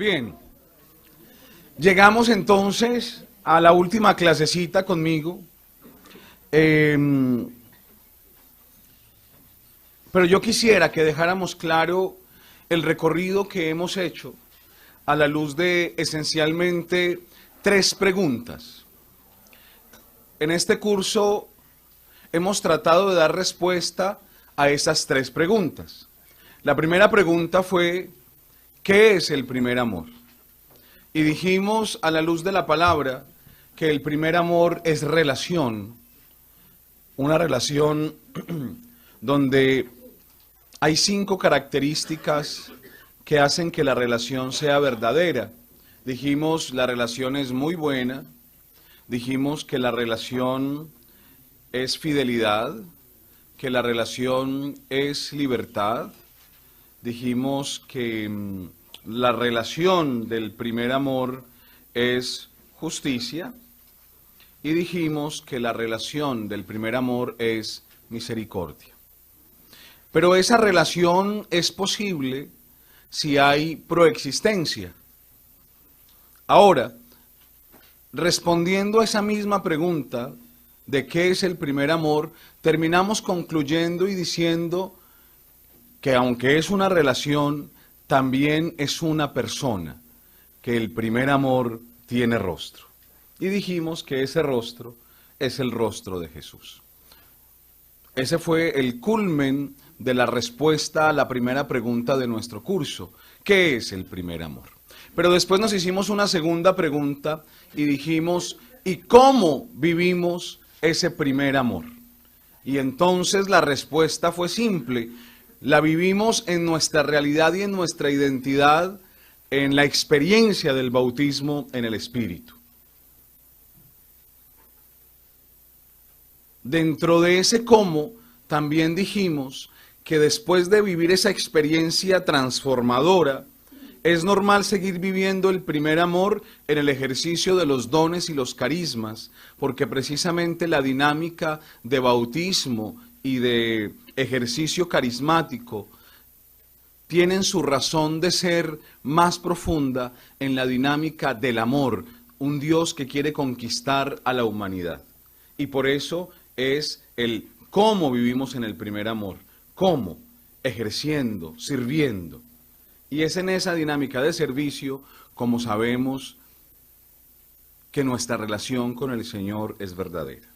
Bien, llegamos entonces a la última clasecita conmigo, pero yo quisiera que dejáramos claro el recorrido que hemos hecho a la luz de esencialmente 3 preguntas. En este curso hemos tratado de dar respuesta a esas 3 preguntas. La primera pregunta fue, ¿qué es el primer amor? Y dijimos a la luz de la palabra que el primer amor es relación, una relación donde hay 5 características que hacen que la relación sea verdadera. Dijimos, la relación es muy buena, dijimos que la relación es fidelidad, que la relación es libertad, dijimos que la relación del primer amor es justicia y dijimos que la relación del primer amor es misericordia. Pero esa relación es posible si hay proexistencia. Ahora, respondiendo a esa misma pregunta de qué es el primer amor, terminamos concluyendo y diciendo que aunque es una relación, también es una persona, que el primer amor tiene rostro. Y dijimos que ese rostro es el rostro de Jesús. Ese fue el culmen de la respuesta a la primera pregunta de nuestro curso. ¿Qué es el primer amor? Pero después nos hicimos una segunda pregunta y dijimos, ¿y cómo vivimos ese primer amor? Y entonces la respuesta fue simple. La vivimos en nuestra realidad y en nuestra identidad, en la experiencia del bautismo en el Espíritu. Dentro de ese cómo, también dijimos que después de vivir esa experiencia transformadora, es normal seguir viviendo el primer amor en el ejercicio de los dones y los carismas, porque precisamente la dinámica de bautismo y de ejercicio carismático tienen su razón de ser más profunda en la dinámica del amor, un Dios que quiere conquistar a la humanidad. Y por eso es el cómo vivimos en el primer amor, cómo, ejerciendo, sirviendo. Y es en esa dinámica de servicio como sabemos que nuestra relación con el Señor es verdadera.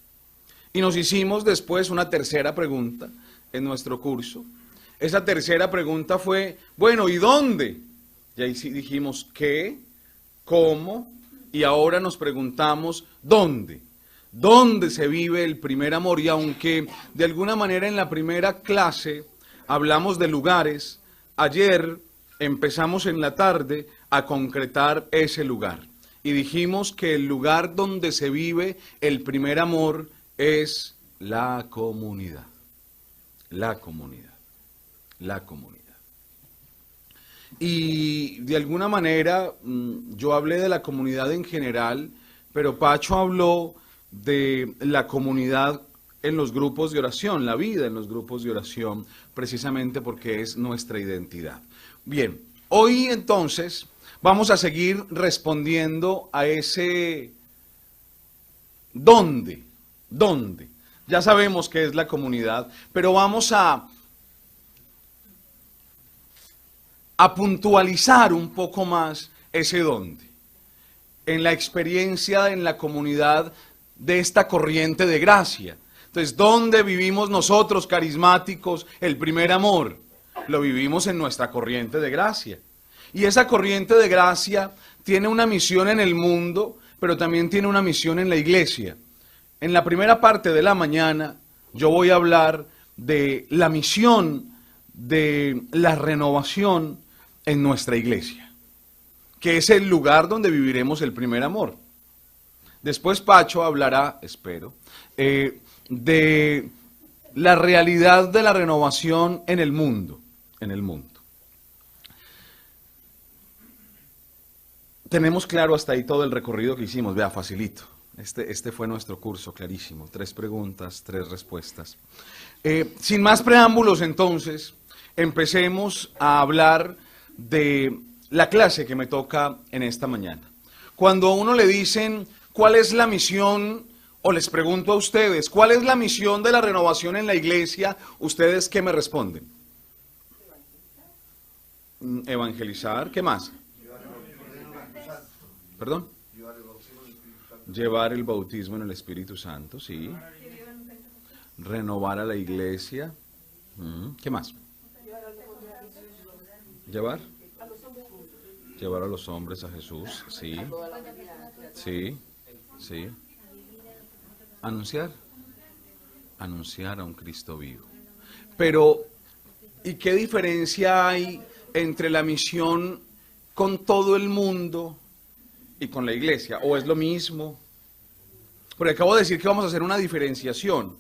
Y nos hicimos después una tercera pregunta en nuestro curso. Esa tercera pregunta fue, bueno, ¿y dónde? Y ahí sí dijimos qué, cómo, y ahora nos preguntamos ¿dónde? ¿Dónde se vive el primer amor? Y aunque de alguna manera en la primera clase hablamos de lugares, ayer empezamos en la tarde a concretar ese lugar. Y dijimos que el lugar donde se vive el primer amor es la comunidad. La comunidad. La comunidad. Y de alguna manera yo hablé de la comunidad en general, pero Pacho habló de la comunidad en los grupos de oración, la vida en los grupos de oración, precisamente porque es nuestra identidad. Bien, hoy entonces vamos a seguir respondiendo a ese ¿dónde? ¿Dónde? Ya sabemos qué es la comunidad, pero vamos a puntualizar un poco más ese dónde. En la experiencia en la comunidad de esta corriente de gracia. Entonces, ¿dónde vivimos nosotros carismáticos el primer amor? Lo vivimos en nuestra corriente de gracia. Y esa corriente de gracia tiene una misión en el mundo, pero también tiene una misión en la iglesia. En la primera parte de la mañana yo voy a hablar de la misión de la renovación en nuestra iglesia, que es el lugar donde viviremos el primer amor. Después Pacho hablará, espero, de la realidad de la renovación en el mundo, Tenemos claro hasta ahí todo el recorrido que hicimos, vea, facilito. Este fue nuestro curso, clarísimo. 3 preguntas, 3 respuestas. Sin más preámbulos, entonces, empecemos a hablar de la clase que me toca en esta mañana. Cuando a uno le dicen cuál es la misión, o les pregunto a ustedes, ¿cuál es la misión de la renovación en la iglesia? ¿Ustedes qué me responden? Evangelizar, ¿qué más? ¿Perdón? Llevar el bautismo en el Espíritu Santo, sí. Renovar a la iglesia. ¿Qué más? Llevar. Llevar a los hombres a Jesús, sí. Sí, sí. Anunciar. Anunciar a un Cristo vivo. Pero, ¿y qué diferencia hay entre la misión con todo el mundo y con la iglesia? ¿O es lo mismo? Porque acabo de decir que vamos a hacer una diferenciación.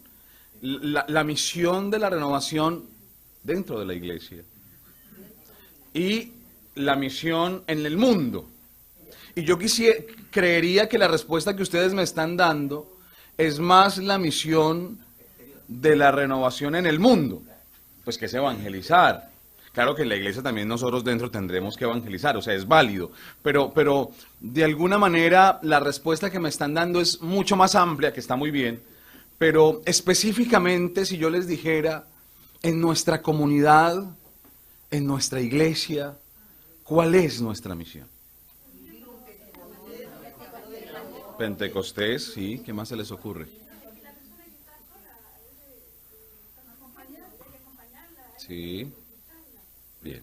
La misión de la renovación dentro de la iglesia y la misión en el mundo. Y yo creería que la respuesta que ustedes me están dando es más la misión de la renovación en el mundo, pues que es evangelizar. Claro que en la iglesia también nosotros dentro tendremos que evangelizar, o sea, es válido, pero de alguna manera la respuesta que me están dando es mucho más amplia, que está muy bien, pero específicamente si yo les dijera, en nuestra comunidad, en nuestra iglesia, ¿cuál es nuestra misión? Pentecostés, sí, ¿qué más se les ocurre? Sí, bien.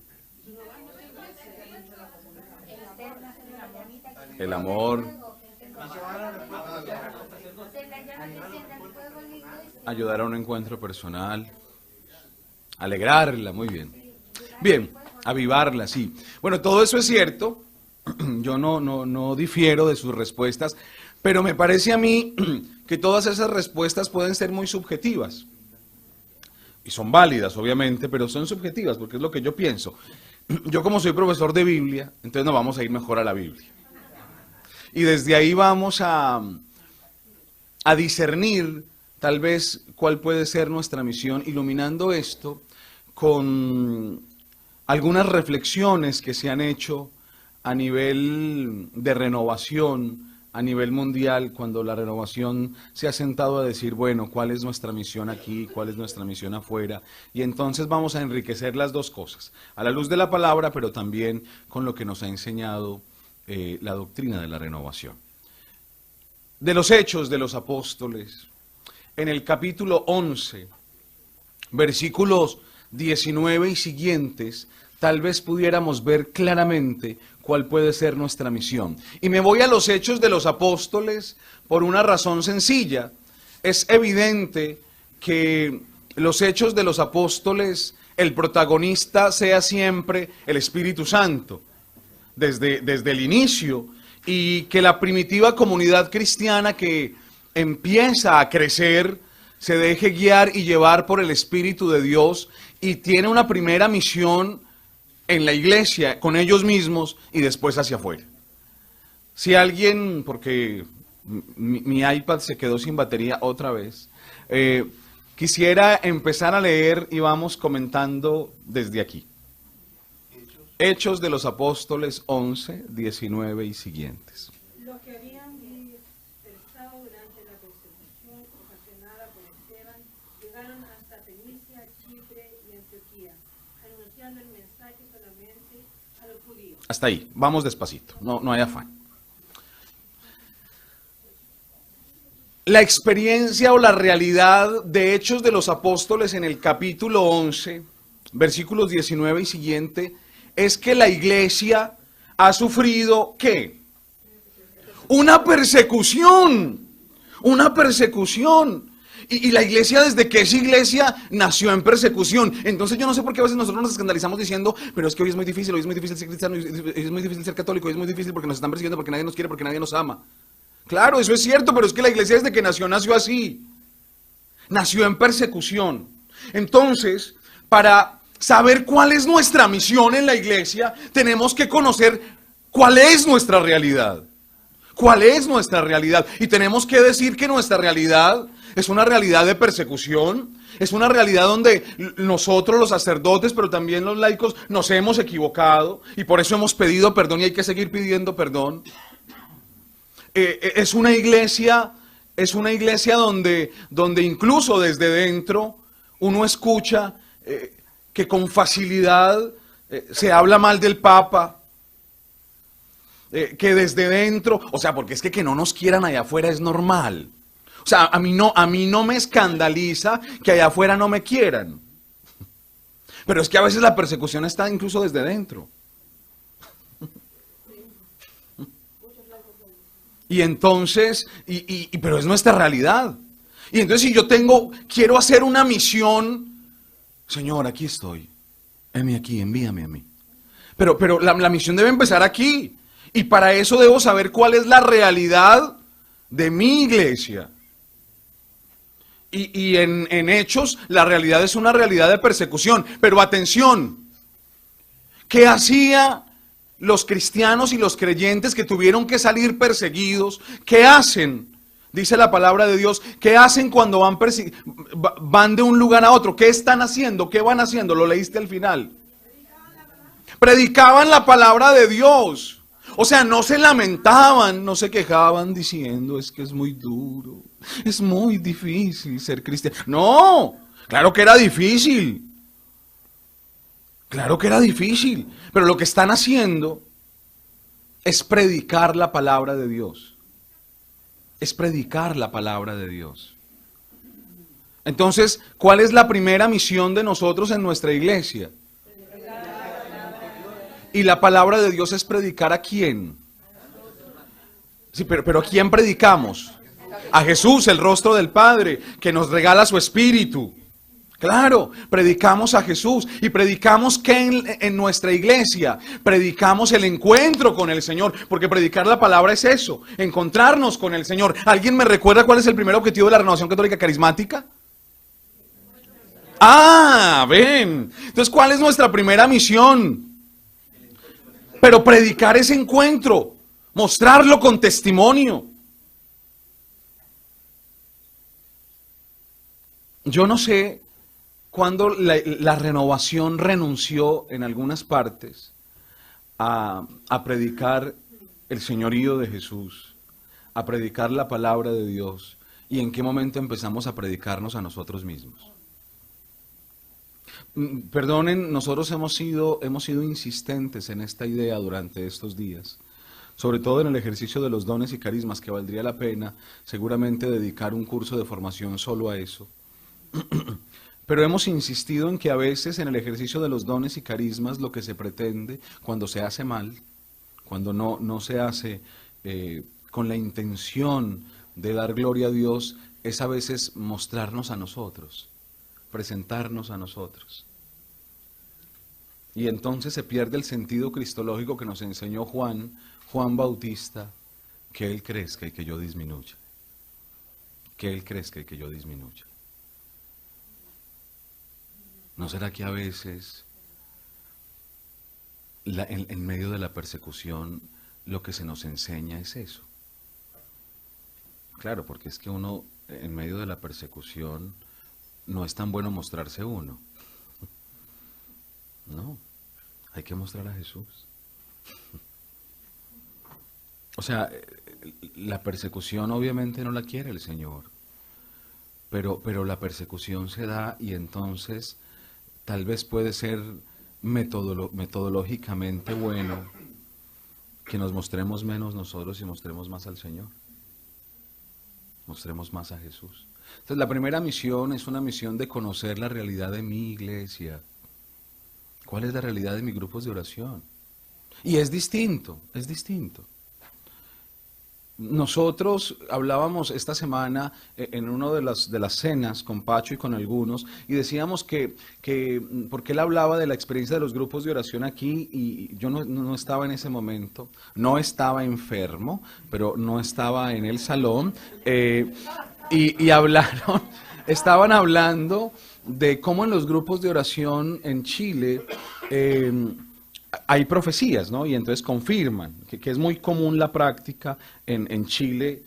El amor. Ayudar a un encuentro personal. Alegrarla, muy bien. Bien, avivarla, sí. Bueno, todo eso es cierto. Yo no difiero de sus respuestas, pero me parece a mí que todas esas respuestas pueden ser muy subjetivas. Y son válidas, obviamente, pero son subjetivas, porque es lo que yo pienso. Yo como soy profesor de Biblia, entonces nos vamos a ir mejor a la Biblia. Y desde ahí vamos a discernir, tal vez, cuál puede ser nuestra misión, iluminando esto con algunas reflexiones que se han hecho a nivel de renovación, a nivel mundial, cuando la renovación se ha sentado a decir, bueno, ¿cuál es nuestra misión aquí? ¿Cuál es nuestra misión afuera? Y entonces vamos a enriquecer las dos cosas, a la luz de la palabra, pero también con lo que nos ha enseñado la doctrina de la renovación. De los Hechos de los Apóstoles, en el capítulo 11, versículos 19 y siguientes, tal vez pudiéramos ver claramente cuál puede ser nuestra misión. Y me voy a los Hechos de los Apóstoles por una razón sencilla. Es evidente que los Hechos de los Apóstoles, el protagonista sea siempre el Espíritu Santo, desde el inicio, y que la primitiva comunidad cristiana que empieza a crecer se deje guiar y llevar por el Espíritu de Dios y tiene una primera misión en la iglesia, con ellos mismos y después hacia afuera. Si alguien, porque mi iPad se quedó sin batería otra vez, quisiera empezar a leer y vamos comentando desde aquí. Hechos de los Apóstoles 11, 19 y siguientes. Los que habían dispersado durante la persecución ocasionada por Esteban llegaron hasta Fenicia, Chipre y Antioquía, anunciando el mensaje solamente a los judíos. Hasta ahí, vamos despacito, no hay afán. La experiencia o la realidad de Hechos de los Apóstoles en el capítulo 11, versículos 19 y siguiente, es que la iglesia ha sufrido, ¿qué? Una persecución. Y la iglesia, desde que es iglesia, nació en persecución. Entonces yo no sé por qué a veces nosotros nos escandalizamos diciendo, pero es que hoy es muy difícil ser cristiano, hoy es muy difícil ser católico, hoy es muy difícil porque nos están persiguiendo, porque nadie nos quiere, porque nadie nos ama. Claro, eso es cierto, pero es que la iglesia desde que nació así. Nació en persecución. Entonces, para saber cuál es nuestra misión en la iglesia, tenemos que conocer cuál es nuestra realidad. ¿Cuál es nuestra realidad? Y tenemos que decir que nuestra realidad es una realidad de persecución, es una realidad donde nosotros los sacerdotes, pero también los laicos, nos hemos equivocado y por eso hemos pedido perdón y hay que seguir pidiendo perdón. Es una iglesia donde incluso desde dentro uno escucha que con facilidad se habla mal del Papa, que desde dentro, o sea, porque es que no nos quieran allá afuera es normal. O sea, a mí no me escandaliza que allá afuera no me quieran. Pero es que a veces la persecución está incluso desde dentro. Y entonces, pero es nuestra realidad. Y entonces si yo quiero hacer una misión, Señor, aquí estoy. Heme aquí, envíame a mí. Pero la misión debe empezar aquí. Y para eso debo saber cuál es la realidad de mi iglesia. Y en Hechos, la realidad es una realidad de persecución. Pero atención, ¿qué hacía los cristianos y los creyentes que tuvieron que salir perseguidos? ¿Qué hacen? Dice la palabra de Dios, ¿qué hacen cuando van de un lugar a otro? ¿Qué están haciendo? ¿Qué van haciendo? Lo leíste al final. Predicaban la palabra de Dios. O sea, no se lamentaban, no se quejaban diciendo, es que es muy duro, es muy difícil ser cristiano. No, claro que era difícil. Claro que era difícil. Pero lo que están haciendo es predicar la palabra de Dios. Es predicar la palabra de Dios. Entonces, ¿cuál es la primera misión de nosotros en nuestra iglesia? Y la palabra de Dios es predicar ¿a quién? Sí, pero ¿a quién predicamos? A Jesús, el rostro del Padre, que nos regala su Espíritu. Claro, predicamos a Jesús y predicamos que en nuestra iglesia, predicamos el encuentro con el Señor, porque predicar la palabra es eso, encontrarnos con el Señor. ¿Alguien me recuerda cuál es el primer objetivo de la Renovación Católica Carismática? Ah, ven. Entonces, ¿cuál es nuestra primera misión? Pero predicar ese encuentro, mostrarlo con testimonio. Yo no sé cuándo la renovación renunció en algunas partes a predicar el señorío de Jesús, a predicar la palabra de Dios, y en qué momento empezamos a predicarnos a nosotros mismos. Perdonen, nosotros hemos sido insistentes en esta idea durante estos días, sobre todo en el ejercicio de los dones y carismas, que valdría la pena seguramente dedicar un curso de formación solo a eso. Pero hemos insistido en que a veces en el ejercicio de los dones y carismas lo que se pretende, cuando se hace mal, cuando no se hace con la intención de dar gloria a Dios, es a veces mostrarnos a nosotros, presentarnos a nosotros. Y entonces se pierde el sentido cristológico que nos enseñó Juan Bautista, que Él crezca y que yo disminuya. Que Él crezca y que yo disminuya. ¿No será que a veces, en medio de la persecución, lo que se nos enseña es eso? Claro, porque es que uno, en medio de la persecución, no es tan bueno mostrarse uno. No, hay que mostrar a Jesús. O sea, la persecución obviamente no la quiere el Señor, pero la persecución se da y entonces tal vez puede ser metodológicamente bueno que nos mostremos menos nosotros y mostremos más al Señor. Mostremos más a Jesús. Entonces la primera misión es una misión de conocer la realidad de mi iglesia. ¿Cuál es la realidad de mis grupos de oración? Y es distinto, es distinto. Nosotros hablábamos esta semana en una de las cenas con Pacho y con algunos y decíamos que porque él hablaba de la experiencia de los grupos de oración aquí y yo no estaba en ese momento, no estaba enfermo, pero no estaba en el salón y estaban hablando de cómo en los grupos de oración en Chile hay profecías, ¿no? Y entonces confirman que es muy común la práctica en Chile,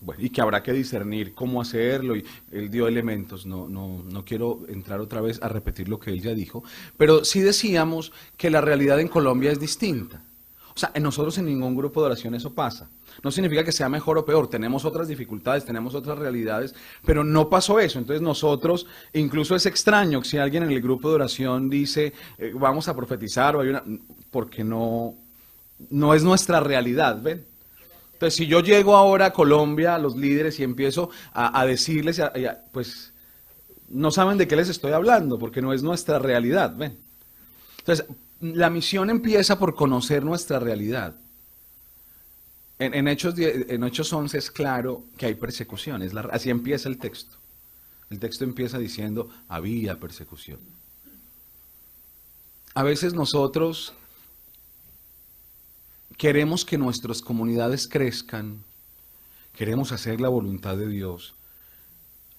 bueno, y que habrá que discernir cómo hacerlo, y él dio elementos, no quiero entrar otra vez a repetir lo que él ya dijo, pero sí decíamos que la realidad en Colombia es distinta. O sea, en nosotros en ningún grupo de oración eso pasa. No significa que sea mejor o peor, tenemos otras dificultades, tenemos otras realidades, pero no pasó eso. Entonces nosotros, incluso es extraño que si alguien en el grupo de oración dice, vamos a profetizar, o hay una, porque no es nuestra realidad, ¿ven? Entonces, si yo llego ahora a Colombia, a los líderes, y empiezo a decirles, pues no saben de qué les estoy hablando, porque no es nuestra realidad, ¿ven? Entonces, la misión empieza por conocer nuestra realidad. En Hechos 11 es claro que hay persecución, así empieza el texto. El texto empieza diciendo, había persecución. A veces nosotros queremos que nuestras comunidades crezcan, queremos hacer la voluntad de Dios,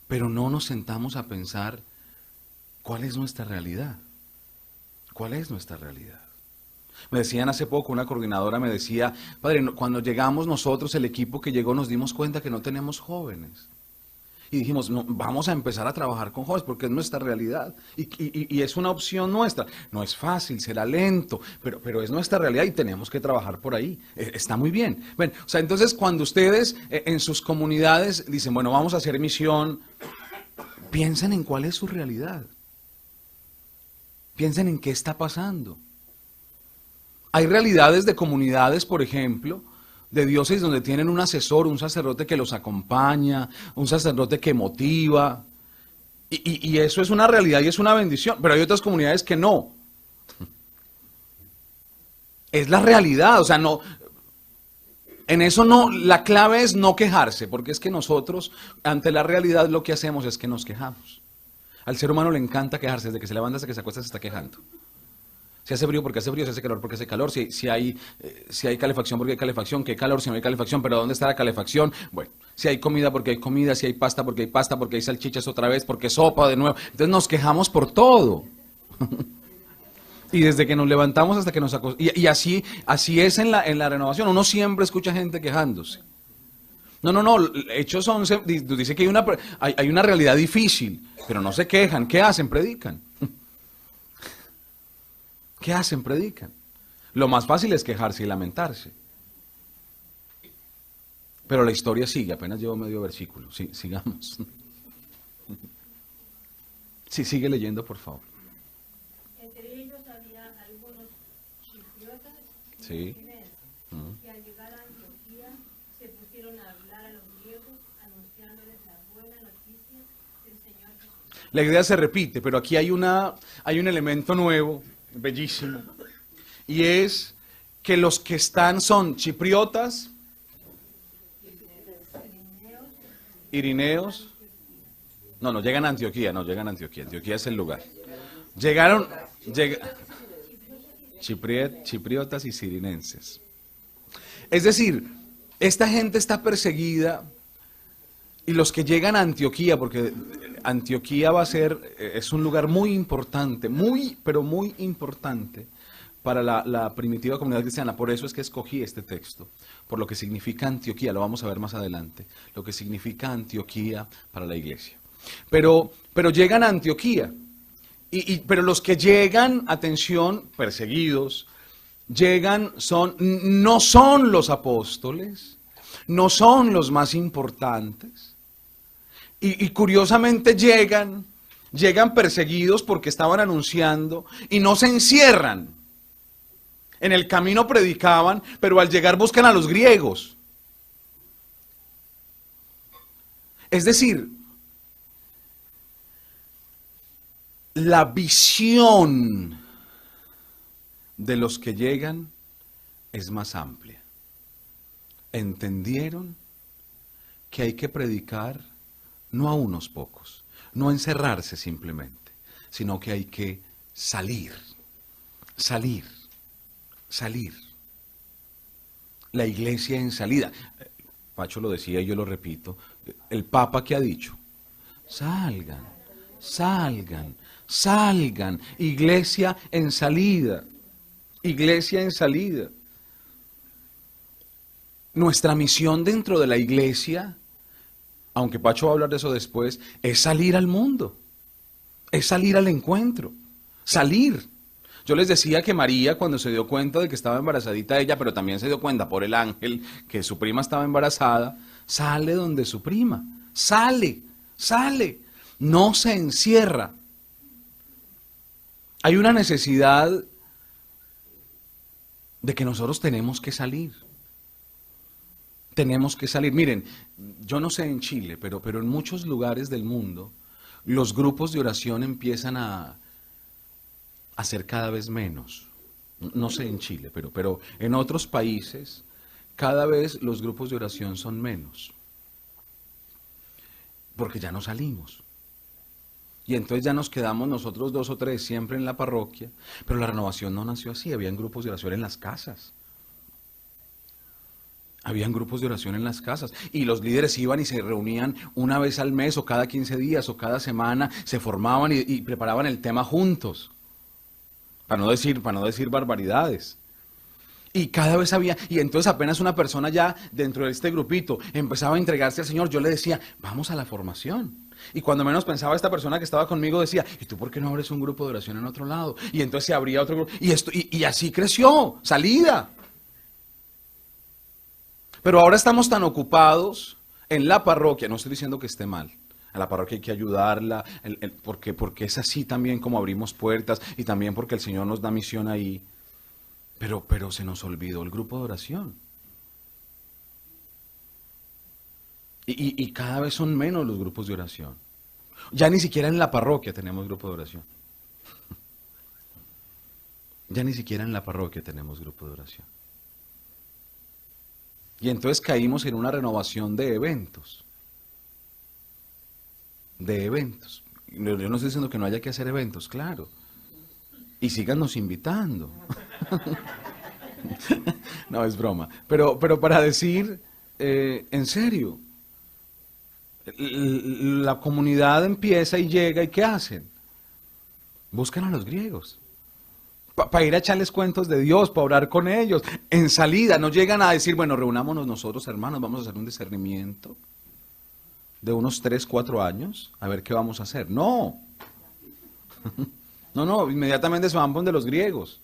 pero no nos sentamos a pensar cuál es nuestra realidad. ¿Cuál es nuestra realidad? Me decían hace poco, una coordinadora me decía, padre, cuando llegamos nosotros, el equipo que llegó, nos dimos cuenta que no tenemos jóvenes. Y dijimos, no, vamos a empezar a trabajar con jóvenes porque es nuestra realidad y es una opción nuestra. No es fácil, será lento, pero es nuestra realidad y tenemos que trabajar por ahí. Está muy bien. Bueno, o sea, entonces cuando ustedes en sus comunidades dicen, bueno, vamos a hacer misión, piensen en cuál es su realidad. Piensen en qué está pasando. Hay realidades de comunidades, por ejemplo, de diócesis donde tienen un asesor, un sacerdote que los acompaña, un sacerdote que motiva, y eso es una realidad y es una bendición, pero hay otras comunidades que no. Es la realidad, o sea, no, en eso no, la clave es no quejarse, porque es que nosotros, ante la realidad, lo que hacemos es que nos quejamos. Al ser humano le encanta quejarse, desde que se levanta hasta que se acuesta se está quejando. Si hace frío porque hace frío, si hace calor porque hace calor, si hay calefacción porque hay calefacción, que hay calor si no hay calefacción, pero ¿dónde está la calefacción? Bueno, si hay comida porque hay comida, si hay pasta porque hay pasta, porque hay salchichas otra vez, porque sopa de nuevo. Entonces nos quejamos por todo. Y desde que nos levantamos hasta que nos acostamos. Y así es en la renovación. Uno siempre escucha gente quejándose. No. Hechos 11 dice que hay una realidad difícil, pero no se quejan. ¿Qué hacen? Predican. ¿Qué hacen? Predican. Lo más fácil es quejarse y lamentarse. Pero la historia sigue, apenas llevo medio versículo. Sí, sigamos. Sí, sigue leyendo, por favor. Entre ellos había algunos chipriotas y Sí. que al llegar a Antioquía se pusieron a hablar a los griegos, anunciándoles la buena noticia del Señor Jesús. La idea se repite, pero aquí hay un elemento nuevo, bellísimo, y es que los que están son chipriotas, irineos, no llegan a Antioquía, Antioquía es el lugar. Chipriotas y sirinenses. Es decir, esta gente está perseguida y los que llegan a Antioquía, porque Antioquía es un lugar muy importante, pero muy importante para la primitiva comunidad cristiana. Por eso es que escogí este texto, por lo que significa Antioquía, lo vamos a ver más adelante, lo que significa Antioquía para la iglesia. Pero llegan a Antioquía, pero los que llegan, atención, perseguidos, no son los apóstoles, no son los más importantes. Y curiosamente llegan perseguidos porque estaban anunciando y no se encierran. En el camino predicaban, pero al llegar buscan a los griegos. Es decir, la visión de los que llegan es más amplia. Entendieron que hay que predicar no a unos pocos, no encerrarse simplemente, sino que hay que salir. La iglesia en salida. Pacho lo decía y yo lo repito. El Papa que ha dicho, salgan, iglesia en salida. Iglesia en salida. Nuestra misión dentro de la iglesia, aunque Pacho va a hablar de eso después, es salir al mundo, es salir al encuentro, salir. Yo les decía que María, cuando se dio cuenta de que estaba embarazadita ella, pero también se dio cuenta por el ángel que su prima estaba embarazada, sale donde su prima, sale, no se encierra. Hay una necesidad de que nosotros tenemos que salir. Tenemos que salir. Miren, yo no sé en Chile, pero en muchos lugares del mundo, los grupos de oración empiezan a ser cada vez menos. No sé en Chile, pero en otros países, cada vez los grupos de oración son menos. Porque ya no salimos. Y entonces ya nos quedamos nosotros 2 o 3 siempre en la parroquia, pero la renovación no nació así, habían grupos de oración en las casas. Habían grupos de oración en las casas y los líderes iban y se reunían una vez al mes o cada 15 días o cada semana, se formaban y preparaban el tema juntos, para no decir barbaridades. Y cada vez había, y entonces apenas una persona ya dentro de este grupito empezaba a entregarse al Señor, yo le decía, vamos a la formación. Y cuando menos pensaba esta persona que estaba conmigo decía, ¿y tú por qué no abres un grupo de oración en otro lado? Y entonces se abría otro grupo, y así creció, salida. Pero ahora estamos tan ocupados en la parroquia, no estoy diciendo que esté mal, a la parroquia hay que ayudarla, porque es así también como abrimos puertas y también porque el Señor nos da misión ahí, pero se nos olvidó el grupo de oración. Y cada vez son menos los grupos de oración. Ya ni siquiera en la parroquia tenemos grupo de oración. Ya ni siquiera en la parroquia tenemos grupo de oración. Y entonces caímos en una renovación de eventos. De eventos. Yo no estoy diciendo que no haya que hacer eventos, claro. Y síganos invitando. No, es broma. Pero para decir, en serio, la comunidad empieza y llega, ¿y qué hacen? Buscan a los griegos. Para ir a echarles cuentos de Dios, para orar con ellos. En salida, no llegan a decir, bueno, reunámonos nosotros, hermanos, vamos a hacer un discernimiento de unos 3, 4 años, a ver qué vamos a hacer. No. No, inmediatamente se van por donde los griegos.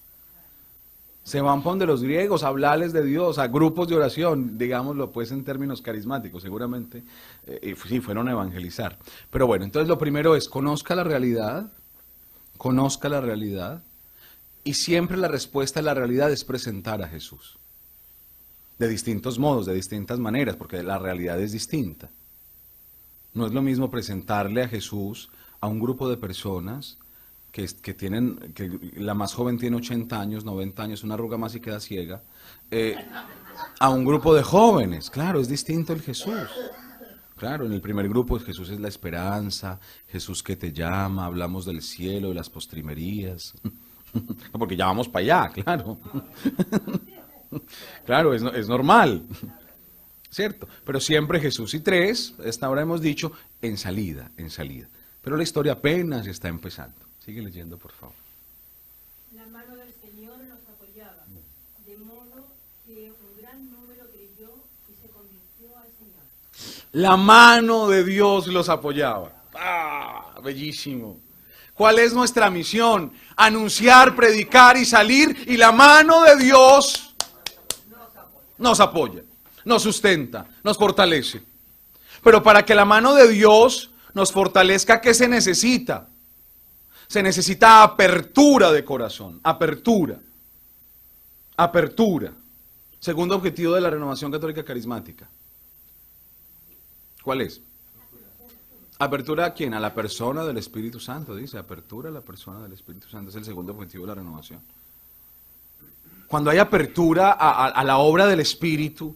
Se van por donde los griegos a hablarles de Dios, a grupos de oración, digámoslo pues en términos carismáticos, seguramente, sí, fueron a evangelizar. Pero bueno, entonces lo primero es, conozca la realidad, y siempre la respuesta a la realidad es presentar a Jesús. De distintos modos, de distintas maneras, porque la realidad es distinta. No es lo mismo presentarle a Jesús a un grupo de personas que la más joven tiene 80 años, 90 años, una arruga más y queda ciega, a un grupo de jóvenes. Claro, es distinto el Jesús. Claro, en el primer grupo Jesús es la esperanza, Jesús que te llama, hablamos del cielo, de las postrimerías, porque ya vamos para allá, claro. Claro, es normal, ¿cierto? Pero siempre Jesús y 3, esta hora hemos dicho, en salida. Pero la historia apenas está empezando. Sigue leyendo, por favor. La mano del Señor los apoyaba, de modo que un gran número creyó y se convirtió al Señor. La mano de Dios los apoyaba. ¡Ah! Bellísimo. ¿Cuál es nuestra misión? Anunciar, predicar y salir, y la mano de Dios nos apoya, nos sustenta, nos fortalece. Pero para que la mano de Dios nos fortalezca, ¿qué se necesita? Se necesita apertura de corazón, apertura. Segundo objetivo de la renovación católica carismática. ¿Cuál es? ¿Apertura a quién? A la persona del Espíritu Santo, dice. Apertura a la persona del Espíritu Santo. Es el segundo objetivo de la renovación. Cuando hay apertura a la obra del Espíritu,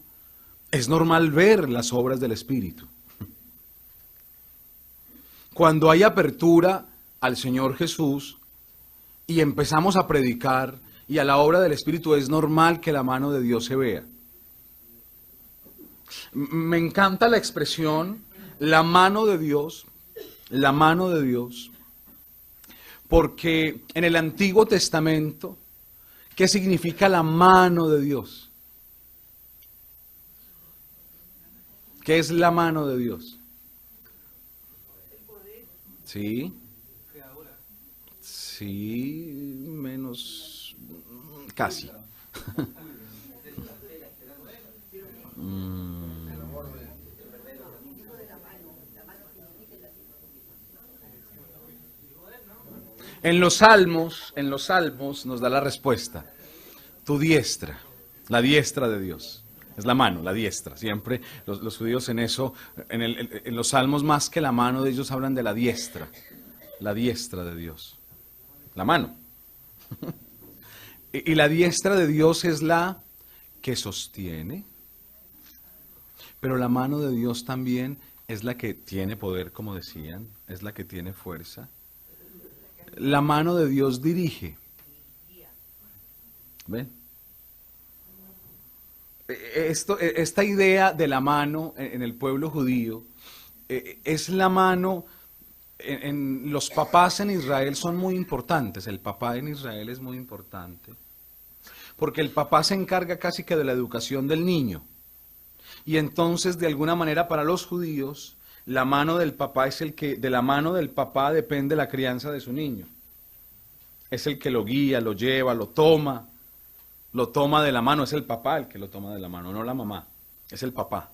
es normal ver las obras del Espíritu. Cuando hay apertura al Señor Jesús y empezamos a predicar y a la obra del Espíritu, es normal que la mano de Dios se vea. Me encanta la expresión, la mano de Dios, porque en el Antiguo Testamento, ¿Qué significa la mano de Dios? ¿Qué es la mano de Dios? Sí. Sí, menos, casi. En los salmos nos da la respuesta. Tu diestra, la diestra de Dios. Es la mano, la diestra. Siempre los judíos en eso, en los salmos más que la mano de ellos hablan de la diestra de Dios. La mano. Y la diestra de Dios es la que sostiene, pero la mano de Dios también es la que tiene poder, como decían, es la que tiene fuerza. La mano de Dios dirige. ¿Ven? Esta idea de la mano en el pueblo judío es la mano. Los papás en Israel son muy importantes. El papá en Israel es muy importante porque el papá se encarga casi que de la educación del niño. Y entonces, de alguna manera, para los judíos, la mano del papá es de la mano del papá depende la crianza de su niño. Es el que lo guía, lo lleva, lo toma de la mano. Es el papá el que lo toma de la mano, no la mamá. Es el papá.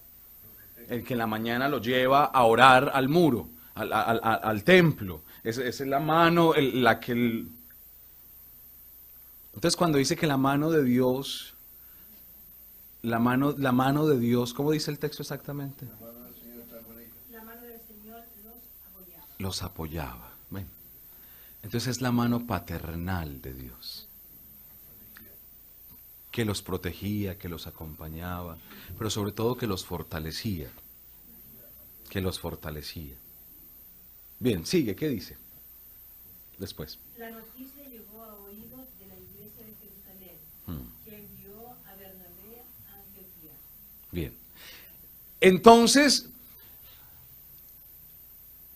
El que en la mañana lo lleva a orar al muro, al templo. Es la mano la que... Entonces, cuando dice que la mano de Dios, la mano de Dios, ¿cómo dice el texto exactamente? La mano del Señor los apoyaba. Los apoyaba. ¿Ven? Entonces es la mano paternal de Dios, que los protegía, que los acompañaba, pero sobre todo que los fortalecía. Bien, sigue, ¿qué dice? Después. La noticia llegó a oídos de la iglesia de Jerusalén, que envió a Bernabé a Antioquía. Bien. Entonces,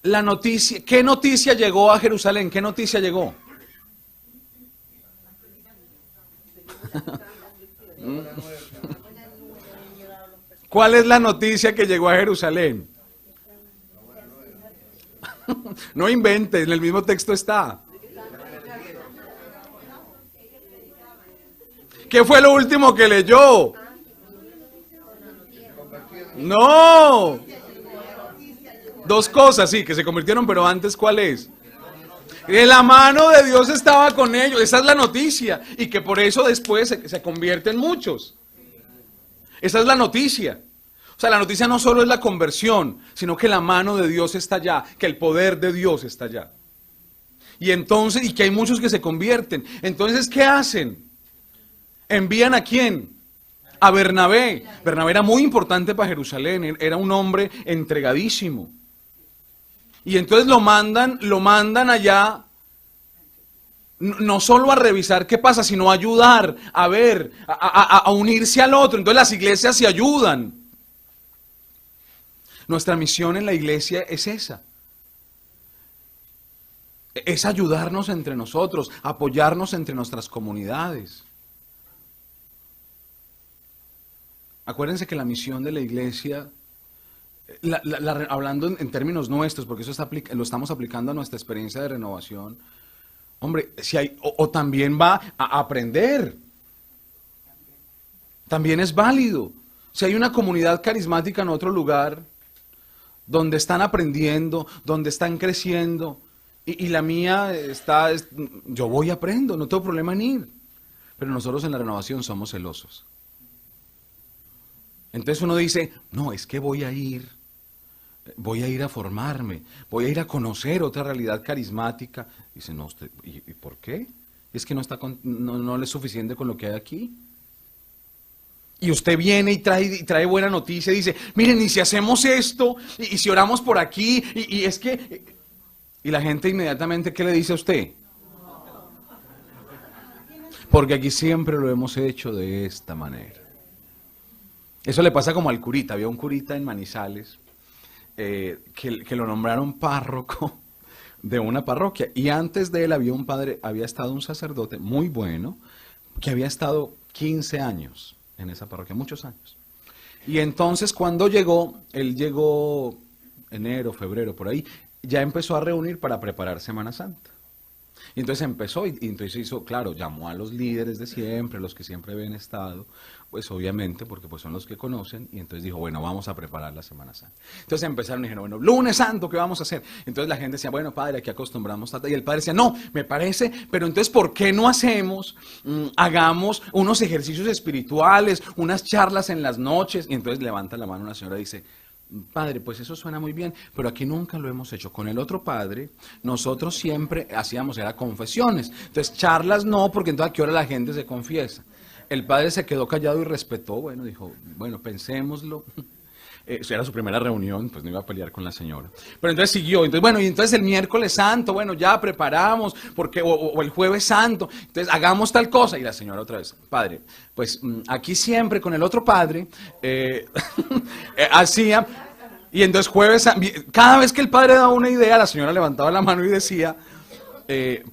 la noticia, ¿qué noticia llegó a Jerusalén? ¿Qué noticia llegó? ¿Cuál es la noticia que llegó a Jerusalén? No inventes, en el mismo texto está. ¿Qué fue lo último que leyó? No. Dos cosas, sí, que se convirtieron, pero antes, ¿cuál es? Que la mano de Dios estaba con ellos, esa es la noticia, y que por eso después se convierten muchos. Esa es la noticia. O sea, la noticia no solo es la conversión, sino que la mano de Dios está allá, que el poder de Dios está allá. Y entonces, y que hay muchos que se convierten. Entonces, ¿qué hacen? ¿Envían a quién? A Bernabé. Bernabé era muy importante para Jerusalén, era un hombre entregadísimo. Y entonces lo mandan allá, no solo a revisar qué pasa, sino a ayudar, a ver, a unirse al otro. Entonces las iglesias se ayudan. Nuestra misión en la iglesia es esa. Es ayudarnos entre nosotros, apoyarnos entre nuestras comunidades. Acuérdense que la misión de la iglesia, hablando en términos nuestros, porque eso lo estamos aplicando a nuestra experiencia de renovación, hombre, si hay, o también va a aprender. También es válido. Si hay una comunidad carismática en otro lugar, donde están aprendiendo, donde están creciendo, y la mía yo voy y aprendo, no tengo problema en ir. Pero nosotros en la renovación somos celosos. Entonces uno dice, no, es que voy a ir a formarme, voy a ir a conocer otra realidad carismática. Dice, no, usted, ¿y por qué? Es que no le es suficiente con lo que hay aquí. Y usted viene y trae buena noticia y dice, miren, y si hacemos esto, y si oramos por aquí, y es que... Y la gente inmediatamente, ¿qué le dice a usted? Porque aquí siempre lo hemos hecho de esta manera. Eso le pasa como al curita. Había un curita en Manizales que lo nombraron párroco de una parroquia. Y antes de él había estado un sacerdote muy bueno, que había estado 15 años en esa parroquia, muchos años. Y entonces cuando llegó, él llegó enero, febrero, por ahí, ya empezó a reunir para preparar Semana Santa. Y entonces empezó, y entonces hizo, claro, llamó a los líderes de siempre, los que siempre habían estado, pues obviamente, porque pues son los que conocen, y entonces dijo, bueno, vamos a preparar la Semana Santa. Entonces empezaron y dijeron, bueno, lunes santo, ¿qué vamos a hacer? Entonces la gente decía, bueno, padre, aquí acostumbramos tata, y el padre decía, no, me parece, pero entonces, ¿por qué no hagamos unos ejercicios espirituales, unas charlas en las noches? Y entonces levanta la mano una señora y dice, padre, pues eso suena muy bien, pero aquí nunca lo hemos hecho. Con el otro padre, nosotros siempre hacíamos, era confesiones. Entonces, charlas no, porque entonces a qué hora la gente se confiesa. El padre se quedó callado y respetó, bueno, dijo, bueno, pensémoslo. Eso era su primera reunión, pues no iba a pelear con la señora. Pero entonces siguió, entonces bueno, y entonces el miércoles santo, bueno, ya preparamos, porque, o el jueves santo, entonces hagamos tal cosa. Y la señora otra vez, padre, pues aquí siempre con el otro padre, hacía, y entonces jueves, cada vez que el padre daba una idea, la señora levantaba la mano y decía,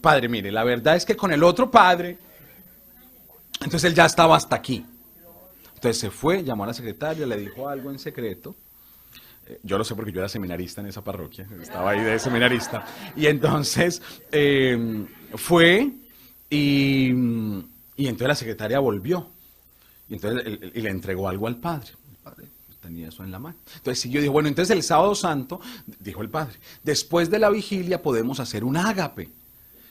padre, mire, la verdad es que con el otro padre, entonces él ya estaba hasta aquí. Entonces se fue, llamó a la secretaria, le dijo algo en secreto. Yo lo sé porque yo era seminarista en esa parroquia, estaba ahí de seminarista. Y entonces fue y entonces la secretaria volvió. Y entonces y le entregó algo al padre. El padre tenía eso en la mano. Entonces siguió, dijo, bueno, entonces el sábado santo, dijo el padre, después de la vigilia podemos hacer un ágape.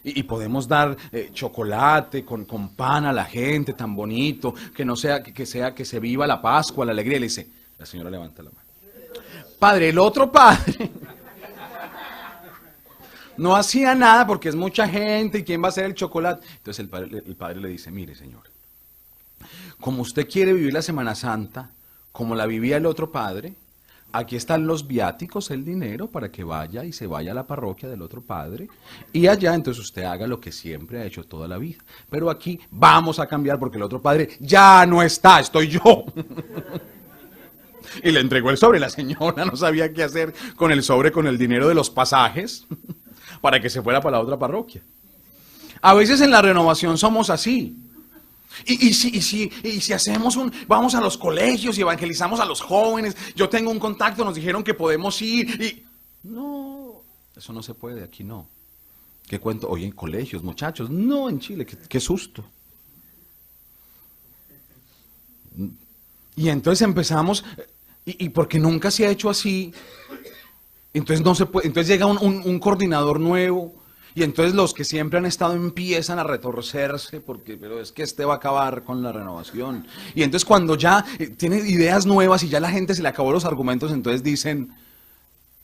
Y podemos dar chocolate con pan a la gente, tan bonito, que no sea, que se viva la Pascua, la alegría. Y le dice, la señora levanta la mano. Padre, el otro padre no hacía nada porque es mucha gente y quién va a hacer el chocolate. Entonces el padre le dice, mire señor, como usted quiere vivir la Semana Santa, como la vivía el otro padre, aquí están los viáticos, el dinero, para que vaya y se vaya a la parroquia del otro padre. Y allá entonces usted haga lo que siempre ha hecho toda la vida. Pero aquí vamos a cambiar porque el otro padre ya no está, estoy yo. Y le entregó el sobre. La señora no sabía qué hacer con el sobre, con el dinero de los pasajes, para que se fuera para la otra parroquia. A veces en la renovación somos así. Y si hacemos vamos a los colegios y evangelizamos a los jóvenes, yo tengo un contacto, nos dijeron que podemos ir, y no, eso no se puede, aquí no. ¿Qué cuento? Oye, en colegios, muchachos, no, en Chile, qué susto. Y entonces empezamos, y porque nunca se ha hecho así, entonces no se puede, entonces llega un coordinador nuevo. Y entonces los que siempre han estado empiezan a retorcerse, pero es que este va a acabar con la renovación. Y entonces cuando ya tienen ideas nuevas y ya la gente se le acabó los argumentos, entonces dicen,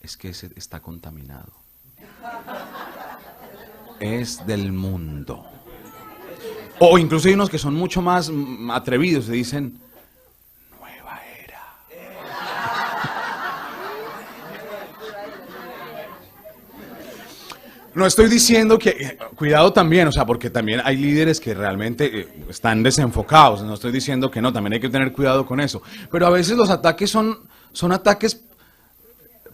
es que ese está contaminado. Es del mundo. O incluso hay unos que son mucho más atrevidos y dicen, nueva era. No estoy diciendo que, cuidado también, o sea, porque también hay líderes que realmente están desenfocados, no estoy diciendo que no, también hay que tener cuidado con eso, pero a veces los ataques son ataques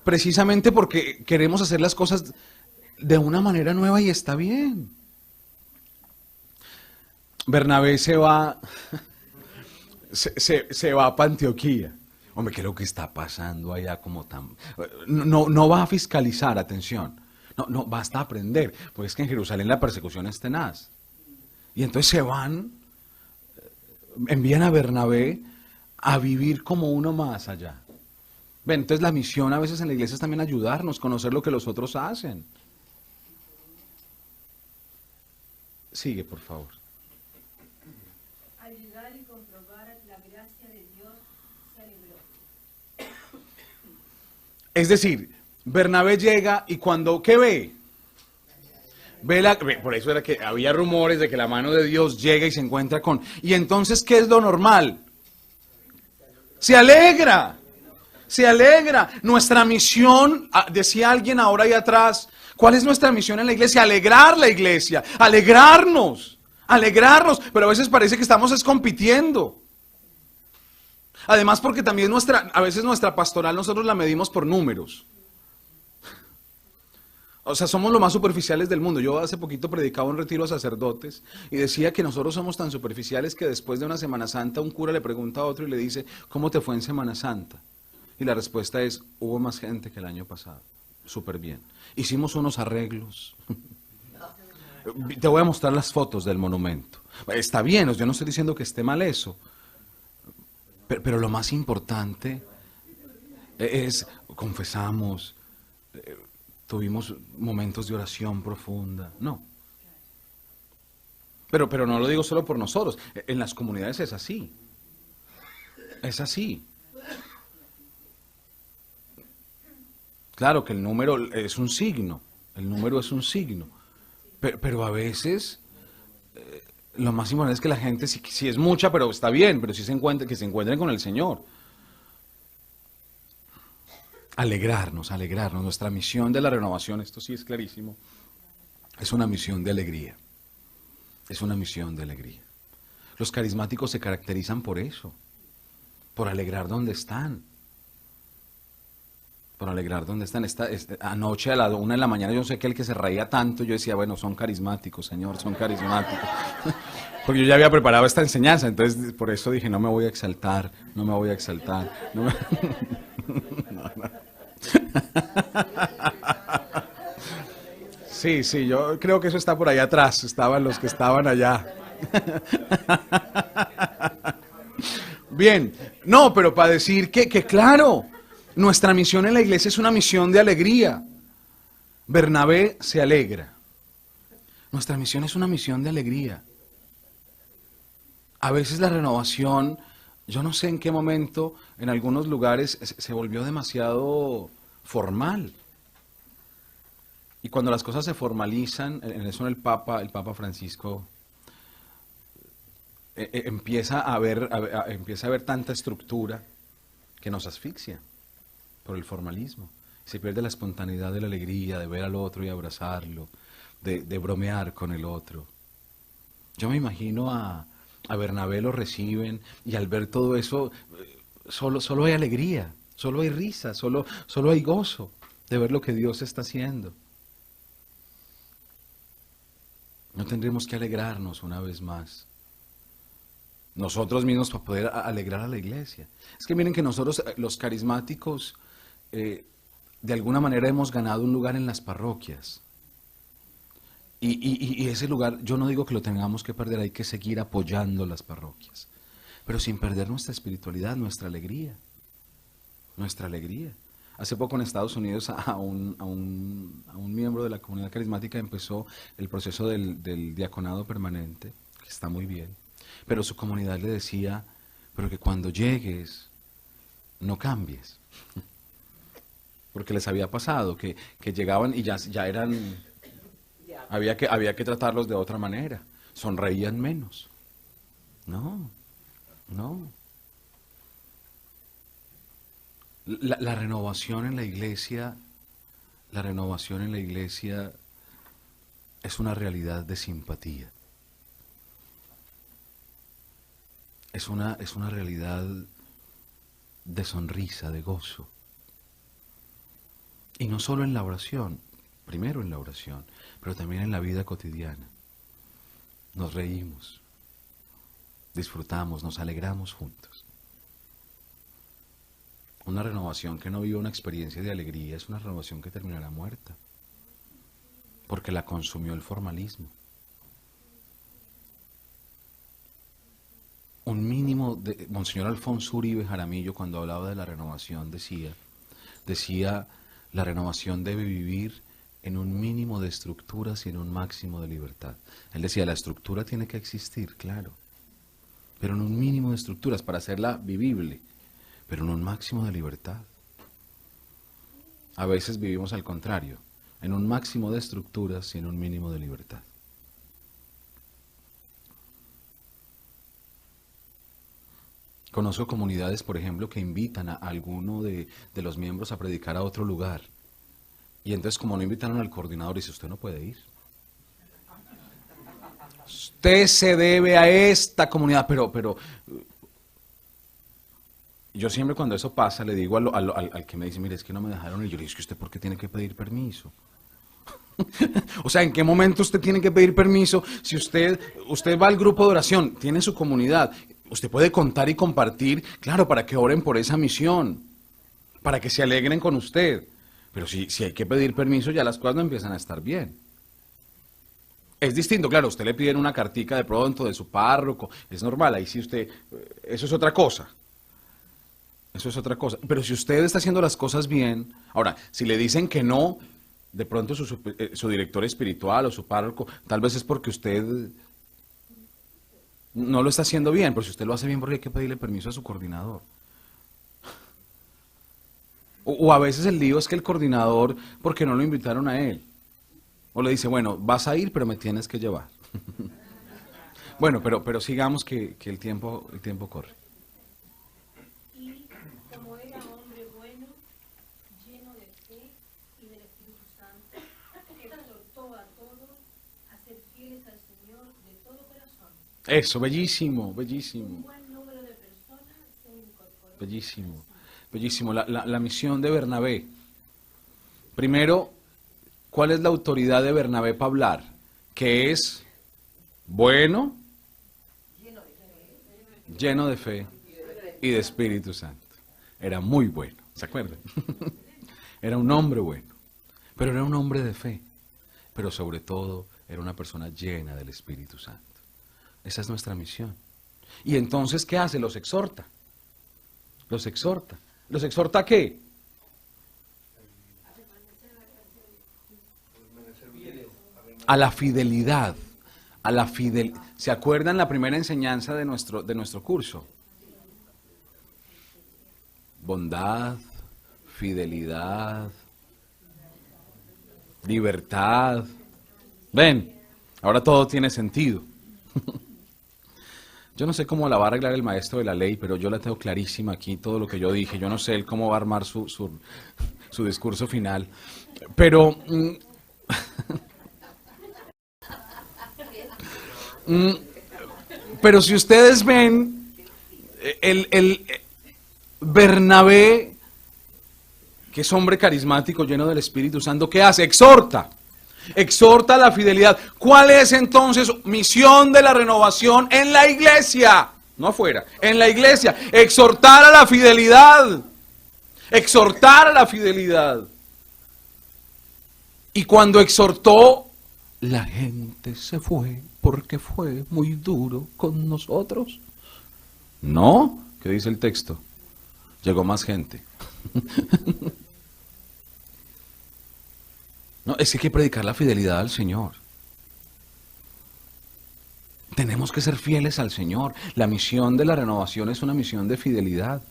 precisamente porque queremos hacer las cosas de una manera nueva y está bien. Bernabé se va para Antioquía. Hombre, ¿qué es lo que está pasando allá como tan...? No va a fiscalizar, atención. No, basta aprender, porque es que en Jerusalén la persecución es tenaz. Y entonces se van, envían a Bernabé a vivir como uno más allá. Ven, entonces la misión a veces en la iglesia es también ayudarnos, conocer lo que los otros hacen. Sigue, por favor. Ayudar y comprobar la gracia de Dios celebró. Es decir, Bernabé llega y cuando, ¿qué ve? Por eso era que había rumores de que la mano de Dios llega y se encuentra con... Y entonces, ¿qué es lo normal? Se alegra. Se alegra. Nuestra misión, decía alguien ahora ahí atrás, ¿cuál es nuestra misión en la iglesia? Alegrar la iglesia, alegrarnos, pero a veces parece que estamos compitiendo. Además porque también a veces nuestra pastoral nosotros la medimos por números. O sea, somos los más superficiales del mundo. Yo hace poquito predicaba un retiro a sacerdotes y decía que nosotros somos tan superficiales que después de una Semana Santa un cura le pregunta a otro y le dice, ¿cómo te fue en Semana Santa? Y la respuesta es, hubo más gente que el año pasado. Súper bien. Hicimos unos arreglos. Te voy a mostrar las fotos del monumento. Está bien, yo no estoy diciendo que esté mal eso. Pero lo más importante es, confesamos, tuvimos momentos de oración profunda. No. Pero no lo digo solo por nosotros. En las comunidades es así. Es así. Claro que el número es un signo. El número es un signo. Pero a veces lo más importante es que la gente, si es mucha, pero está bien, pero si se encuentre, que se encuentren con el Señor. Alegrarnos. Nuestra misión de la renovación, esto sí es clarísimo, es una misión de alegría. Es una misión de alegría. Los carismáticos se caracterizan por eso, por alegrar donde están. Por alegrar donde están. Anoche a la 1 de la mañana yo sé que el que se reía tanto, yo decía, bueno, son carismáticos, Señor, son carismáticos. Porque yo ya había preparado esta enseñanza, entonces por eso dije, no me voy a exaltar. No me... Sí, yo creo que eso está por allá atrás, estaban los que estaban allá. Bien, no, pero para decir que claro, nuestra misión en la iglesia es una misión de alegría. Bernabé se alegra. Nuestra misión es una misión de alegría. A veces la renovación, yo no sé en qué momento, en algunos lugares se volvió demasiado formal. Y cuando las cosas se formalizan, en eso el Papa Francisco empieza a ver tanta estructura que nos asfixia por el formalismo. Se pierde la espontaneidad de la alegría, de ver al otro y abrazarlo, de bromear con el otro. Yo me imagino a Bernabé lo reciben y al ver todo eso, solo hay alegría, solo hay risa, solo hay gozo de ver lo que Dios está haciendo. No tendremos que alegrarnos una vez más. Nosotros mismos para poder alegrar a la iglesia. Es que miren que nosotros, los carismáticos, de alguna manera hemos ganado un lugar en las parroquias. Y ese lugar, yo no digo que lo tengamos que perder, hay que seguir apoyando las parroquias. Pero sin perder nuestra espiritualidad, nuestra alegría. Nuestra alegría. Hace poco en Estados Unidos a un miembro de la comunidad carismática empezó el proceso del diaconado permanente, que está muy bien, pero su comunidad le decía, pero que cuando llegues no cambies, porque les había pasado, que llegaban y ya eran, había que tratarlos de otra manera, sonreían menos. No. La renovación en la iglesia es una realidad de simpatía. Es una realidad de sonrisa, de gozo. Y no solo en la oración, primero en la oración, pero también en la vida cotidiana. Nos reímos, disfrutamos, nos alegramos juntos. Una renovación que no vive una experiencia de alegría es una renovación que terminará muerta, porque la consumió el formalismo. Un mínimo de Monseñor Alfonso Uribe Jaramillo, cuando hablaba de la renovación, decía, la renovación debe vivir en un mínimo de estructuras y en un máximo de libertad. Él decía, la estructura tiene que existir, claro, pero en un mínimo de estructuras para hacerla vivible, pero en un máximo de libertad. A veces vivimos al contrario, en un máximo de estructuras y en un mínimo de libertad. Conozco comunidades, por ejemplo, que invitan a alguno de los miembros a predicar a otro lugar. Y entonces, como no invitaron al coordinador, dice, usted no puede ir. Usted se debe a esta comunidad, pero yo siempre cuando eso pasa le digo al que me dice, mire, es que no me dejaron ir, yo le digo, es que usted ¿por qué tiene que pedir permiso? O sea, ¿en qué momento usted tiene que pedir permiso? Si usted va al grupo de oración, tiene su comunidad, usted puede contar y compartir, claro, para que oren por esa misión, para que se alegren con usted. Pero si hay que pedir permiso, ya las cosas no empiezan a estar bien. Es distinto, claro, usted le piden una cartica de pronto de su párroco, es normal, ahí sí usted, eso es otra cosa. Eso es otra cosa. Pero si usted está haciendo las cosas bien, ahora, si le dicen que no, de pronto su director espiritual o su párroco, tal vez es porque usted no lo está haciendo bien, pero si usted lo hace bien, porque hay que pedirle permiso a su coordinador. O a veces el lío es que el coordinador, porque no lo invitaron a él. O le dice, bueno, vas a ir, pero me tienes que llevar. Bueno, pero sigamos que el tiempo corre. Y como era hombre bueno, lleno de fe y del Espíritu Santo, exhortó a todos a ser fieles al Señor de todo corazón. Eso, bellísimo, bellísimo. Un buen número de personas se incorporó. Bellísimo, bellísimo. La misión de Bernabé. Primero, ¿cuál es la autoridad de Bernabé para hablar? Que es bueno, lleno de fe y de Espíritu Santo. Era muy bueno, ¿se acuerdan? Era un hombre bueno, pero era un hombre de fe, pero sobre todo era una persona llena del Espíritu Santo. Esa es nuestra misión. Y entonces, ¿qué hace? Los exhorta. Los exhorta. ¿Los exhorta a qué? A la fidelidad. A la ¿Se acuerdan la primera enseñanza de nuestro curso? Bondad, fidelidad, libertad. Ven, ahora todo tiene sentido. Yo no sé cómo la va a arreglar el maestro de la ley, pero yo la tengo clarísima aquí, todo lo que yo dije. Yo no sé él cómo va a armar su discurso final. Pero... pero si ustedes ven, el Bernabé, que es hombre carismático, lleno del Espíritu Santo, ¿qué hace? Exhorta. Exhorta a la fidelidad. ¿Cuál es entonces misión de la renovación en la iglesia? No afuera, en la iglesia. Exhortar a la fidelidad. Exhortar a la fidelidad. Y cuando exhortó, la gente se fue porque fue muy duro con nosotros. No, ¿qué dice el texto? Llegó más gente. No, es que hay que predicar la fidelidad al Señor. Tenemos que ser fieles al Señor. La misión de la renovación es una misión de fidelidad.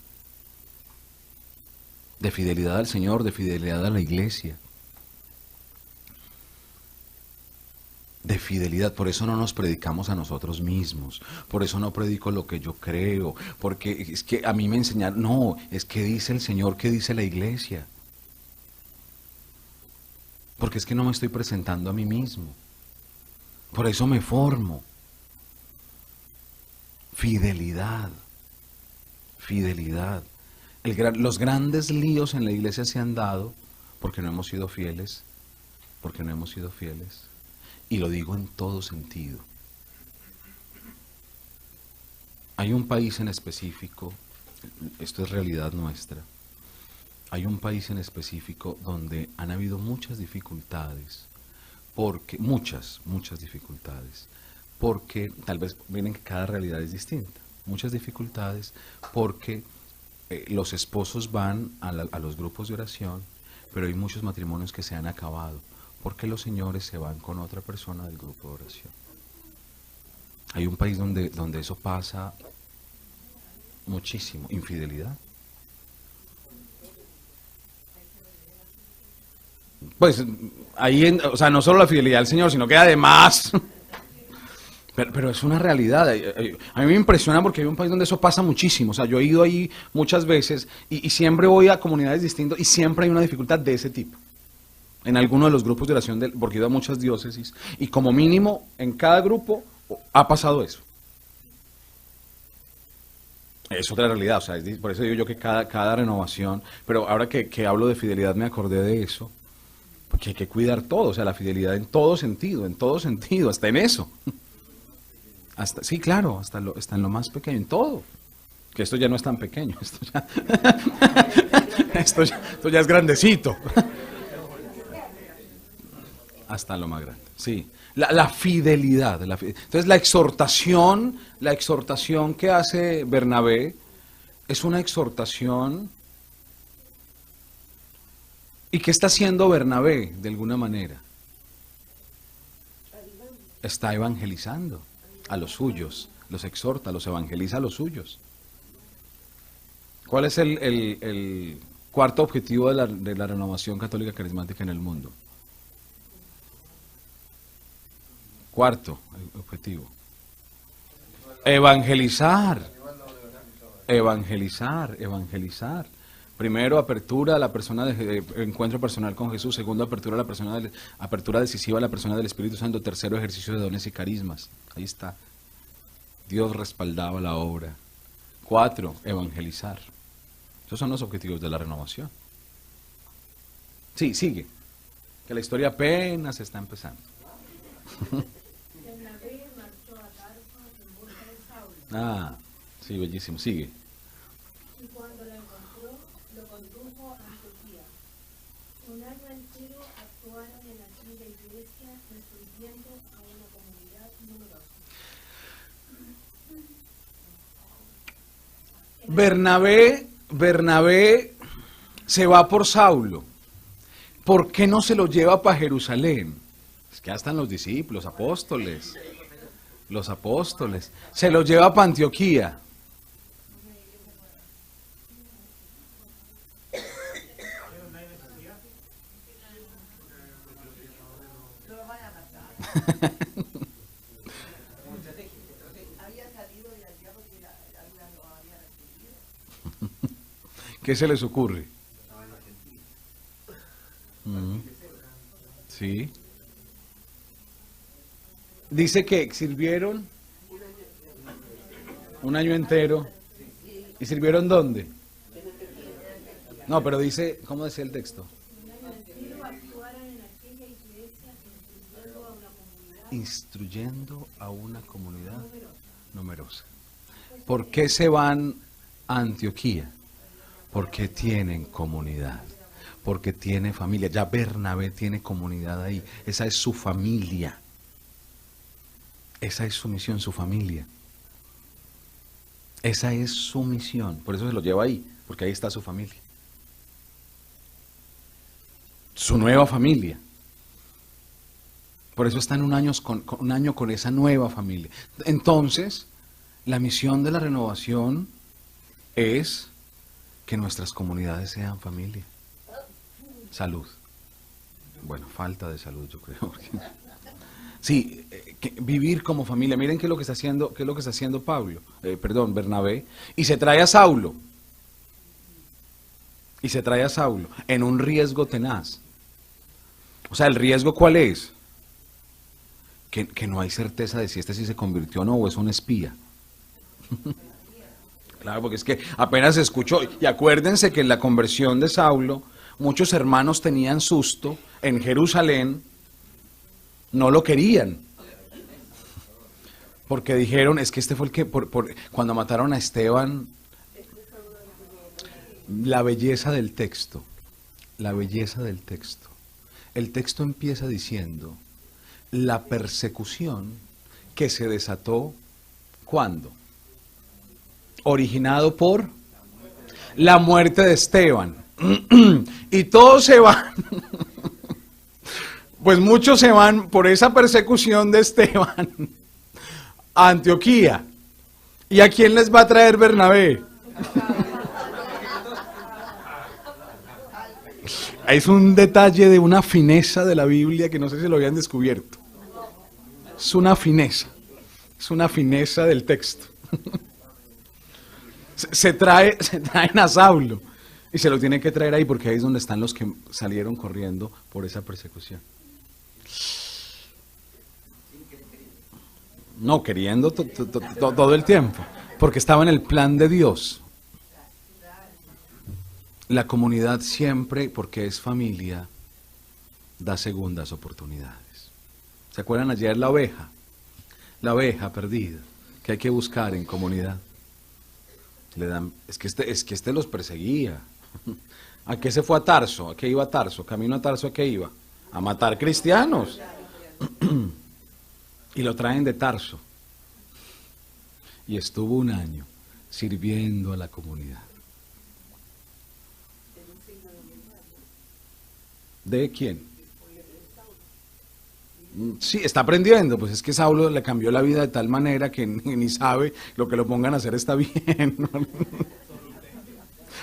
De fidelidad al Señor, de fidelidad a la iglesia. De fidelidad, por eso no nos predicamos a nosotros mismos, por eso no predico lo que yo creo, porque es que a mí me enseñaron, no, es que dice el Señor, que dice la iglesia. Porque es que no me estoy presentando a mí mismo. Por eso me formo. Fidelidad. Fidelidad. Los grandes líos en la iglesia se han dado porque no hemos sido fieles. Porque no hemos sido fieles. Y lo digo en todo sentido. Hay un país en específico, esto es realidad nuestra. Hay un país en específico donde han habido muchas dificultades, muchas dificultades, porque tal vez miren que cada realidad es distinta, muchas dificultades porque los esposos van a los grupos de oración, pero hay muchos matrimonios que se han acabado, porque los señores se van con otra persona del grupo de oración. Hay un país donde eso pasa muchísimo, infidelidad. Pues ahí, o sea, no solo la fidelidad al Señor, sino que además, pero es una realidad. A mí me impresiona porque hay un país donde eso pasa muchísimo. O sea, yo he ido ahí muchas veces y siempre voy a comunidades distintas y siempre hay una dificultad de ese tipo. En alguno de los grupos de oración, porque he ido a muchas diócesis y como mínimo en cada grupo ha pasado eso. Es otra realidad, o sea, por eso digo yo que cada renovación, pero ahora que hablo de fidelidad me acordé de eso. Porque hay que cuidar todo, o sea, la fidelidad en todo sentido, hasta en eso. Hasta, sí, claro, hasta en lo más pequeño, en todo. Que esto ya no es tan pequeño, esto ya es grandecito. Hasta lo más grande, sí. La fidelidad. Entonces la exhortación que hace Bernabé es una exhortación. ¿Y qué está haciendo Bernabé de alguna manera? Está evangelizando a los suyos, los exhorta, los evangeliza a los suyos. ¿Cuál es el cuarto objetivo de la renovación católica carismática en el mundo? Cuarto objetivo. Evangelizar. Evangelizar. Primero, apertura a la persona de encuentro personal con Jesús. Segundo, apertura decisiva a la persona del Espíritu Santo. Tercero, ejercicio de dones y carismas. Ahí está. Dios respaldaba la obra. 4, evangelizar. Esos son los objetivos de la renovación. Sí, sigue. Que la historia apenas está empezando. Bernabé marchó a Tarso en busca de Saulo. Sí, bellísimo. Sigue. Y cuando lo encontró, lo condujo a Antioquía. Un año entero actuaron en aquella iglesia, instruyendo a una comunidad numerosa. Bernabé se va por Saulo. ¿Por qué no se lo lleva para Jerusalén? Es que ya están los discípulos, apóstoles. Los apóstoles. Se lo lleva para Antioquía. ¿Qué se les ocurre? Sí. Dice que sirvieron un año entero. ¿Y sirvieron dónde? No, pero dice, ¿cómo decía el texto? Instruyendo a una comunidad numerosa. ¿Por qué se van a Antioquía? Porque tienen comunidad, porque tiene familia. Ya Bernabé tiene comunidad ahí. Esa es su familia. Esa es su misión, su familia. Esa es su misión. Por eso se lo lleva ahí, porque ahí está su familia. Su nueva familia. Por eso está en un año con esa nueva familia. Entonces, la misión de la renovación es que nuestras comunidades sean familia. Salud. Bueno, falta de salud, yo creo. Sí, vivir como familia. Miren qué es lo que está haciendo Bernabé. Y se trae a Saulo. En un riesgo tenaz. O sea, ¿el riesgo cuál es? Que no hay certeza de si sí se convirtió o no, o es un espía. Claro, porque es que apenas se escuchó. Y acuérdense que en la conversión de Saulo, muchos hermanos tenían susto en Jerusalén, no lo querían. Porque dijeron, es que este fue el que, cuando mataron a Esteban, la belleza del texto. El texto empieza diciendo, la persecución que se desató, ¿cuándo? Originado por la muerte de Esteban. Y todos se van. Pues muchos se van por esa persecución de Esteban a Antioquía. ¿Y a quién les va a traer Bernabé? Es un detalle de una fineza de la Biblia que no sé si lo habían descubierto. Es una fineza del texto. Se traen a Saulo y se lo tienen que traer ahí porque ahí es donde están los que salieron corriendo por esa persecución. No, queriendo todo el tiempo, porque estaba en el plan de Dios. La comunidad siempre, porque es familia, da segundas oportunidades. ¿Se acuerdan ayer la oveja? La oveja perdida, que hay que buscar en comunidad. Le dan, es que este los perseguía. ¿A qué se fue a Tarso? ¿A qué iba a Tarso? Camino a Tarso, ¿a qué iba? A matar cristianos. Y lo traen de Tarso. Y estuvo un año sirviendo a la comunidad. ¿De quién? Sí, está aprendiendo, pues es que Saulo le cambió la vida de tal manera que ni sabe lo que lo pongan a hacer está bien, ¿no?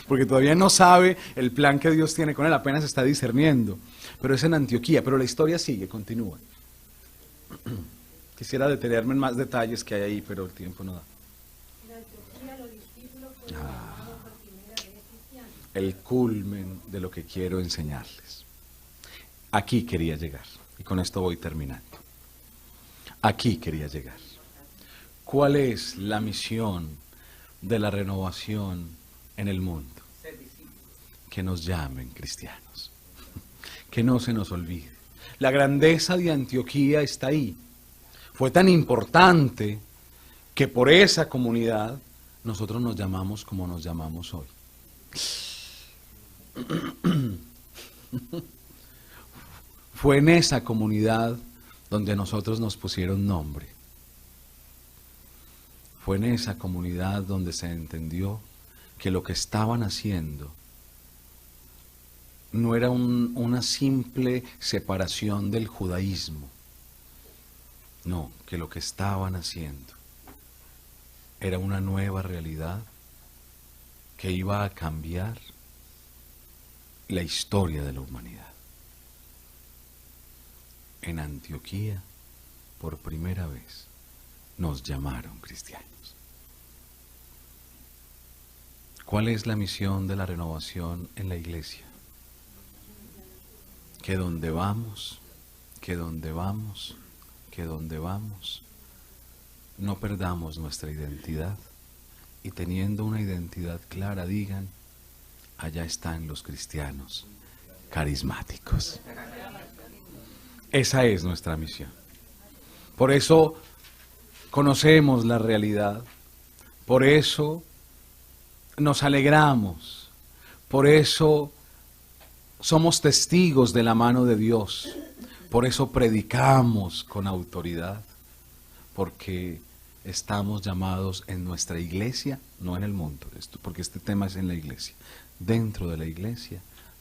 Porque todavía no sabe el plan que Dios tiene con él, apenas está discerniendo, pero es en Antioquía, pero la historia sigue, continúa. Quisiera detenerme en más detalles que hay ahí, pero el tiempo no da. En Antioquía los discípulos fueron llamados por primera vez cristianos. El culmen de lo que quiero enseñarles. Aquí quería llegar, y con esto voy terminando. Aquí quería llegar. ¿Cuál es la misión de la renovación en el mundo? Que nos llamen cristianos. Que no se nos olvide. La grandeza de Antioquía está ahí. Fue tan importante que por esa comunidad nosotros nos llamamos como nos llamamos hoy. Fue en esa comunidad donde nosotros nos pusieron nombre. Fue en esa comunidad donde se entendió que lo que estaban haciendo no era una simple separación del judaísmo. No, que lo que estaban haciendo era una nueva realidad que iba a cambiar la historia de la humanidad. En Antioquía, por primera vez, nos llamaron cristianos. ¿Cuál es la misión de la renovación en la iglesia? Que donde vamos, no perdamos nuestra identidad y teniendo una identidad clara digan, allá están los cristianos carismáticos. Esa es nuestra misión. Por eso conocemos la realidad, por eso nos alegramos, por eso somos testigos de la mano de Dios, por eso predicamos con autoridad, porque estamos llamados en nuestra iglesia, no en el mundo, porque este tema es en la iglesia, dentro de la iglesia,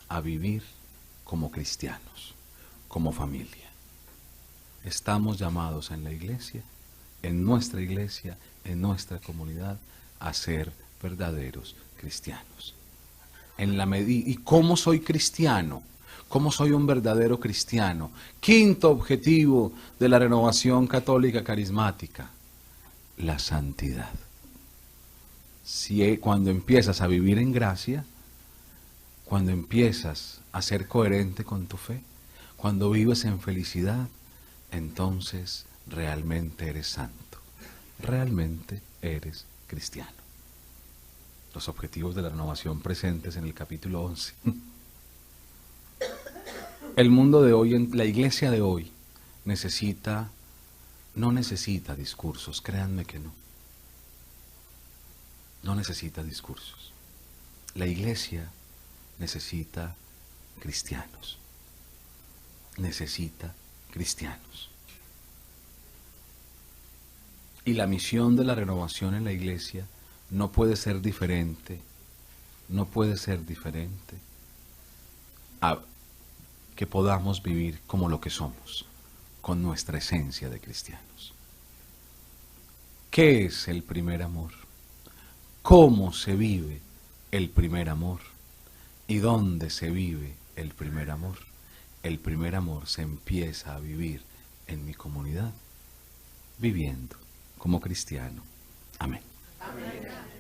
a vivir como cristianos, como familia. Estamos llamados en la iglesia, en nuestra iglesia, en nuestra comunidad, a ser verdaderos cristianos. ¿Y cómo soy cristiano? ¿Cómo soy un verdadero cristiano? Quinto objetivo de la renovación católica carismática, la santidad. Cuando empiezas a vivir en gracia, cuando empiezas a ser coherente con tu fe, cuando vives en felicidad, entonces realmente eres santo, realmente eres cristiano. Los objetivos de la renovación presentes en el capítulo 11. El mundo de hoy, la iglesia de hoy, no necesita discursos, créanme que no. No necesita discursos. La iglesia necesita cristianos. Necesita cristianos. Y la misión de la renovación en la iglesia no puede ser diferente a que podamos vivir como lo que somos, con nuestra esencia de cristianos. ¿Qué es el primer amor? ¿Cómo se vive el primer amor? ¿Y dónde se vive el primer amor? El primer amor se empieza a vivir en mi comunidad, viviendo como cristiano. Amén. Amén.